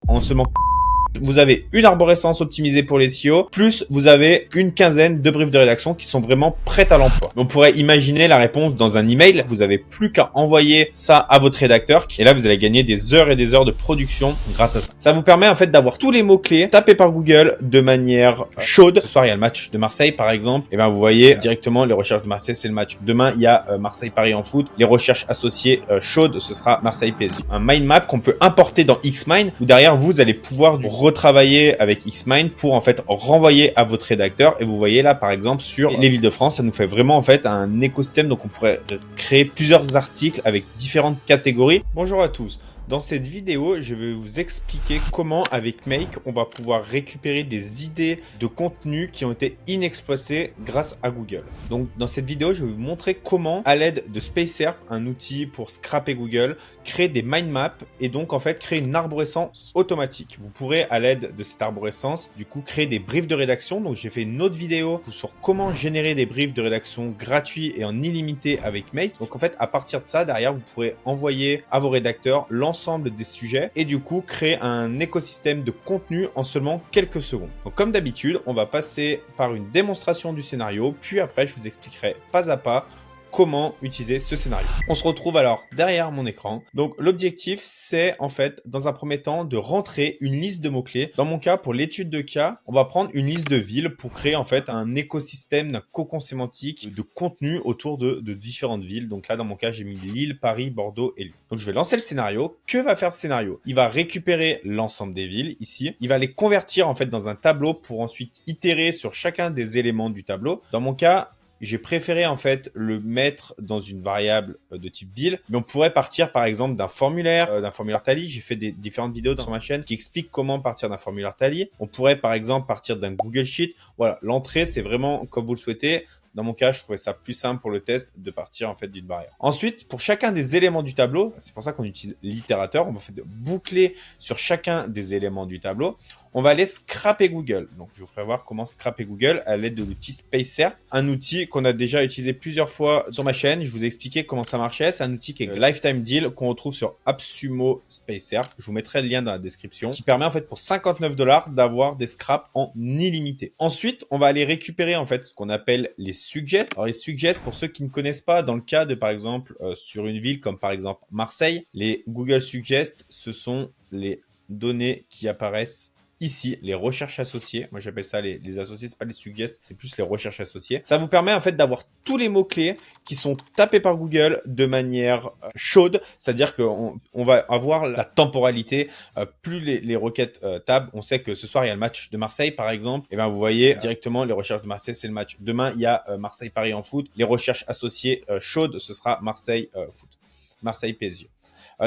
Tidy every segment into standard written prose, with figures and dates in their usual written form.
En seulement vous avez une arborescence optimisée pour les SEO, plus vous avez une quinzaine de briefs de rédaction qui sont vraiment prêts à l'emploi. On pourrait imaginer la réponse dans un email. Vous avez plus qu'à envoyer ça à votre rédacteur et là, vous allez gagner des heures et des heures de production grâce à ça. Ça vous permet en fait d'avoir tous les mots-clés tapés par Google de manière chaude. Ce soir, il y a le match de Marseille, par exemple. Et ben, vous voyez directement les recherches de Marseille, c'est le match. Demain, il y a Marseille-Paris en foot. Les recherches associées chaudes, ce sera Marseille-PSG. Un mind map qu'on peut importer dans Xmind où derrière, vous allez pouvoir retravailler avec Xmind pour en fait renvoyer à votre rédacteur. Et vous voyez là, par exemple, sur les villes de France, ça nous fait vraiment en fait un écosystème. Donc, on pourrait créer plusieurs articles avec différentes catégories. Bonjour à tous. Dans cette vidéo, je vais vous expliquer comment avec Make, on va pouvoir récupérer des idées de contenu qui ont été inexploitées grâce à Google. Donc, dans cette vidéo, je vais vous montrer comment, à l'aide de SpaceHerp, un outil pour scraper Google, créer des mind maps et donc en fait créer une arborescence automatique. Vous pourrez, à l'aide de cette arborescence, du coup, créer des briefs de rédaction. Donc, j'ai fait une autre vidéo sur comment générer des briefs de rédaction gratuits et en illimité avec Make. Donc, en fait, à partir de ça, derrière, vous pourrez envoyer à vos rédacteurs l'ensemble des sujets et du coup créer un écosystème de contenu en seulement quelques secondes. Donc comme d'habitude, on va passer par une démonstration du scénario, puis après je vous expliquerai pas à pas comment utiliser ce scénario. On se retrouve alors derrière mon écran. Donc l'objectif, c'est en fait dans un premier temps de rentrer une liste de mots-clés. Dans mon cas, pour l'étude de cas, on va prendre une liste de villes pour créer en fait un écosystème d'un cocon sémantique de contenu autour de différentes villes. Donc là, dans mon cas, j'ai mis Lille, Paris, Bordeaux et Lyon. Donc je vais lancer le scénario. Que va faire ce scénario? Il va récupérer l'ensemble des villes ici. Il va les convertir en fait dans un tableau pour ensuite itérer sur chacun des éléments du tableau. Dans mon cas, j'ai préféré en fait le mettre dans une variable de type ville, mais on pourrait partir par exemple d'un formulaire Tally. J'ai fait des différentes vidéos sur ma chaîne qui expliquent comment partir d'un formulaire Tally. On pourrait par exemple partir d'un Google Sheet. Voilà, l'entrée c'est vraiment comme vous le souhaitez. Dans mon cas, je trouvais ça plus simple pour le test de partir en fait d'une barrière. Ensuite, pour chacun des éléments du tableau, c'est pour ça qu'on utilise l'itérateur, on va en fait boucler sur chacun des éléments du tableau. On va aller scraper Google. Donc, je vous ferai voir comment scraper Google à l'aide de l'outil SpaceHerp, un outil qu'on a déjà utilisé plusieurs fois sur ma chaîne. Je vous ai expliqué comment ça marchait. C'est un outil qui est Lifetime Deal qu'on retrouve sur AppSumo SpaceHerp. Je vous mettrai le lien dans la description, qui permet en fait pour 59 $ d'avoir des scraps en illimité. Ensuite, on va aller récupérer en fait ce qu'on appelle les suggests. Alors, les suggests, pour ceux qui ne connaissent pas, dans le cas de par exemple sur une ville comme par exemple Marseille, les Google Suggests, ce sont les données qui apparaissent ici, les recherches associées. Moi, j'appelle ça les associés, c'est pas les suggests, c'est plus les recherches associées. Ça vous permet en fait d'avoir tous les mots-clés qui sont tapés par Google de manière chaude, c'est-à-dire qu'on va avoir la temporalité. Plus les requêtes tab, on sait que ce soir, il y a le match de Marseille, par exemple. Et bien, vous voyez directement les recherches de Marseille, c'est le match. Demain, il y a Marseille-Paris en foot. Les recherches associées chaudes, ce sera Marseille foot. Marseille-PSG.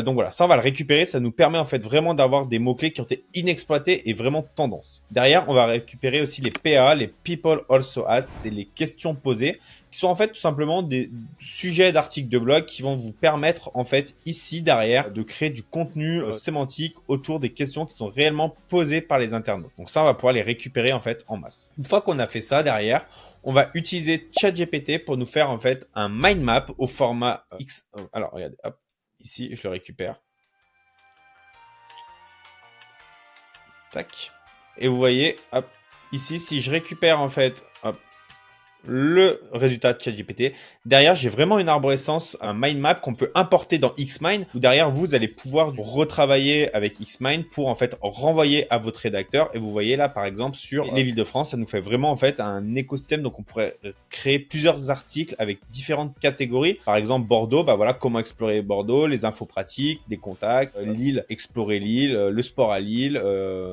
Donc voilà, ça on va le récupérer, ça nous permet en fait vraiment d'avoir des mots-clés qui ont été inexploités et vraiment tendance. Derrière, on va récupérer aussi les PA, les People Also Ask, c'est les questions posées, qui sont en fait tout simplement des sujets d'articles de blog qui vont vous permettre en fait ici derrière de créer du contenu sémantique autour des questions qui sont réellement posées par les internautes. Donc ça, on va pouvoir les récupérer en fait en masse. Une fois qu'on a fait ça derrière, on va utiliser ChatGPT pour nous faire en fait un mind map au format X. Alors regardez, hop. Ici, je le récupère. Tac. Et vous voyez, hop, ici, si je récupère en fait, hop, le résultat de ChatGPT. Derrière, j'ai vraiment une arborescence, un mind map qu'on peut importer dans Xmind, où derrière, vous allez pouvoir retravailler avec Xmind pour en fait renvoyer à votre rédacteur. Et vous voyez là, par exemple, sur les villes de France, ça nous fait vraiment en fait un écosystème. Donc, on pourrait créer plusieurs articles avec différentes catégories. Par exemple, Bordeaux, bah voilà, comment explorer Bordeaux, les infos pratiques, des contacts, Lille, explorer Lille, le sport à Lille,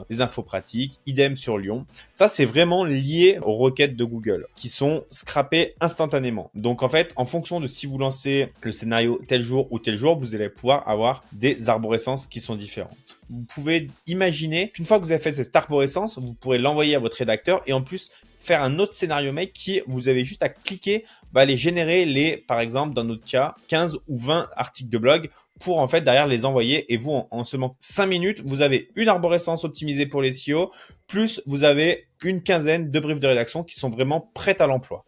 les infos pratiques, idem sur Lyon. Ça, c'est vraiment lié aux requêtes de Google qui sont scraper instantanément. Donc en fait, en fonction de si vous lancez le scénario tel jour ou tel jour, vous allez pouvoir avoir des arborescences qui sont différentes. Vous pouvez imaginer qu'une fois que vous avez fait cette arborescence, vous pourrez l'envoyer à votre rédacteur et en plus faire un autre scénario make qui, vous avez juste à cliquer, va aller générer les, par exemple, dans notre cas, 15 ou 20 articles de blog pour en fait derrière les envoyer. Et vous, en seulement 5 minutes, vous avez une arborescence optimisée pour les SEO, plus vous avez une quinzaine de briefs de rédaction qui sont vraiment prêts à l'emploi.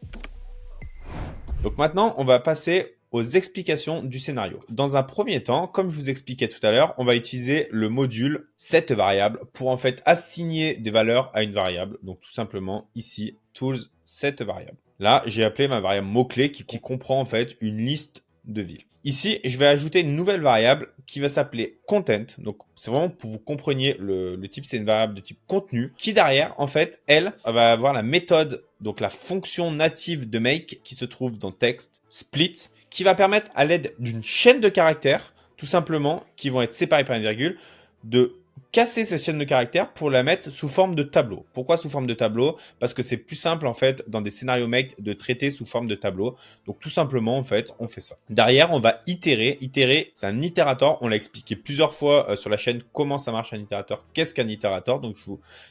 Donc maintenant, on va passer aux explications du scénario. Dans un premier temps, comme je vous expliquais tout à l'heure, on va utiliser le module setVariable pour en fait assigner des valeurs à une variable. Donc tout simplement ici, tools setVariable. Là, j'ai appelé ma variable mot-clé qui comprend en fait une liste de villes. Ici, je vais ajouter une nouvelle variable qui va s'appeler content. Donc, c'est vraiment pour que vous compreniez le type, c'est une variable de type contenu qui derrière, en fait, elle va avoir la méthode, donc la fonction native de make qui se trouve dans text split, qui va permettre à l'aide d'une chaîne de caractères, tout simplement, qui vont être séparés par une virgule, de casser cette chaîne de caractères pour la mettre sous forme de tableau. Pourquoi sous forme de tableau? Parce que c'est plus simple en fait dans des scénarios make de traiter sous forme de tableau. Donc tout simplement en fait on fait ça. Derrière on va itérer. Itérer c'est un itérateur. On l'a expliqué plusieurs fois sur la chaîne comment ça marche un itérateur. Qu'est-ce qu'un itérateur? Donc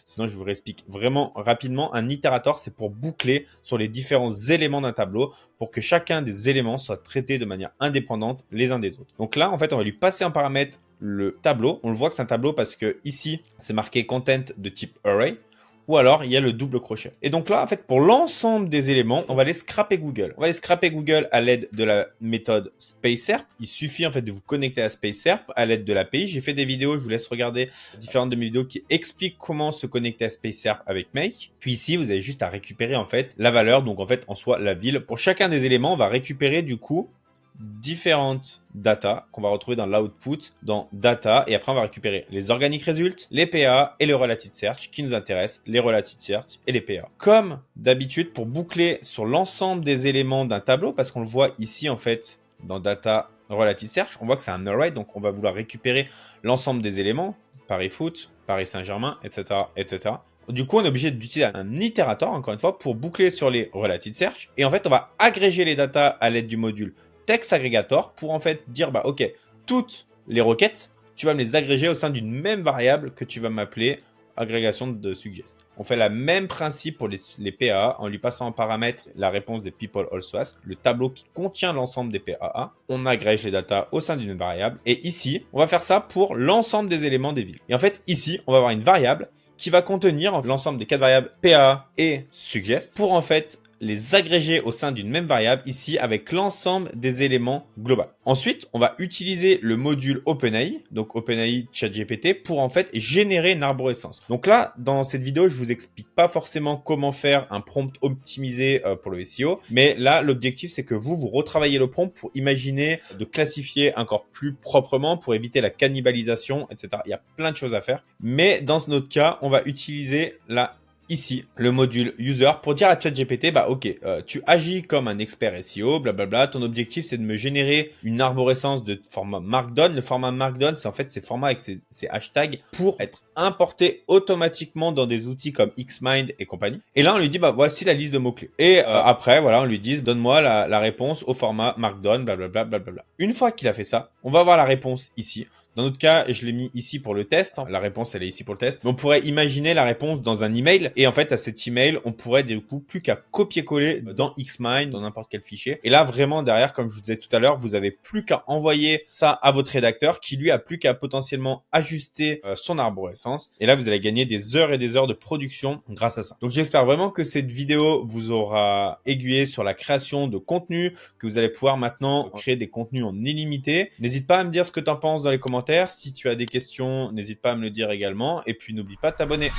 sinon je vous réexplique vraiment rapidement. Un itérateur c'est pour boucler sur les différents éléments d'un tableau pour que chacun des éléments soit traité de manière indépendante les uns des autres. Donc là en fait on va lui passer en paramètre le tableau. On le voit que c'est un tableau parce que ici, c'est marqué content de type array. Ou alors, il y a le double crochet. Et donc là, en fait, pour l'ensemble des éléments, on va aller scraper Google. On va aller scraper Google à l'aide de la méthode SpaceSerp. Il suffit en fait de vous connecter à SpaceSerp à l'aide de l'API. J'ai fait des vidéos, je vous laisse regarder différentes de mes vidéos qui expliquent comment se connecter à SpaceSerp avec Make. Puis ici, vous avez juste à récupérer en fait la valeur, donc en fait, en soi, la ville. Pour chacun des éléments, on va récupérer du coup différentes data qu'on va retrouver dans l'output, dans data, et après on va récupérer les organic results, les PA et le related search qui nous intéressent, les related search et les PA. Comme d'habitude, pour boucler sur l'ensemble des éléments d'un tableau, parce qu'on le voit ici en fait dans data related search, on voit que c'est un array, donc on va vouloir récupérer l'ensemble des éléments, Paris Foot, Paris Saint-Germain, etc., etc. Du coup, on est obligé d'utiliser un itérateur, encore une fois, pour boucler sur les related search. Et en fait, on va agréger les data à l'aide du module text aggregator pour en fait dire, bah ok, toutes les requêtes, tu vas me les agréger au sein d'une même variable que tu vas m'appeler agrégation de suggest. On fait le même principe pour les PAA en lui passant en paramètre la réponse des people also ask, le tableau qui contient l'ensemble des PAA. On agrège les data au sein d'une variable. Et ici, on va faire ça pour l'ensemble des éléments des villes. Et en fait, ici, on va avoir une variable qui va contenir l'ensemble des 4 variables PA et suggest pour en fait les agréger au sein d'une même variable ici avec l'ensemble des éléments globaux. Ensuite, on va utiliser le module OpenAI, donc OpenAI ChatGPT, pour en fait générer une arborescence. Donc là, dans cette vidéo, je vous explique pas forcément comment faire un prompt optimisé pour le SEO, mais là, l'objectif, c'est que vous retravaillez le prompt pour imaginer de classifier encore plus proprement pour éviter la cannibalisation, etc. Il y a plein de choses à faire, mais dans notre cas, on va utiliser ici, le module user pour dire à ChatGPT, bah ok, tu agis comme un expert SEO, blablabla. Ton objectif, c'est de me générer une arborescence de format Markdown. Le format Markdown, c'est en fait ces formats avec ces hashtags pour être importés automatiquement dans des outils comme Xmind et compagnie. Et là, on lui dit, bah voici la liste de mots-clés. Et après, voilà, on lui dit, donne-moi la réponse au format Markdown, blablabla, blablabla. Une fois qu'il a fait ça, on va avoir la réponse ici. Dans notre cas, je l'ai mis ici pour le test. La réponse, elle est ici pour le test. Mais on pourrait imaginer la réponse dans un email. Et en fait, à cet email, on pourrait du coup plus qu'à copier-coller dans Xmind, dans n'importe quel fichier. Et là, vraiment, derrière, comme je vous disais tout à l'heure, vous avez plus qu'à envoyer ça à votre rédacteur qui, lui, a plus qu'à potentiellement ajuster son arborescence. Et là, vous allez gagner des heures et des heures de production grâce à ça. Donc, j'espère vraiment que cette vidéo vous aura aiguillé sur la création de contenu, que vous allez pouvoir maintenant créer des contenus en illimité. N'hésite pas à me dire ce que tu en penses dans les commentaires. Si tu as des questions, n'hésite pas à me le dire également. Et puis, n'oublie pas de t'abonner.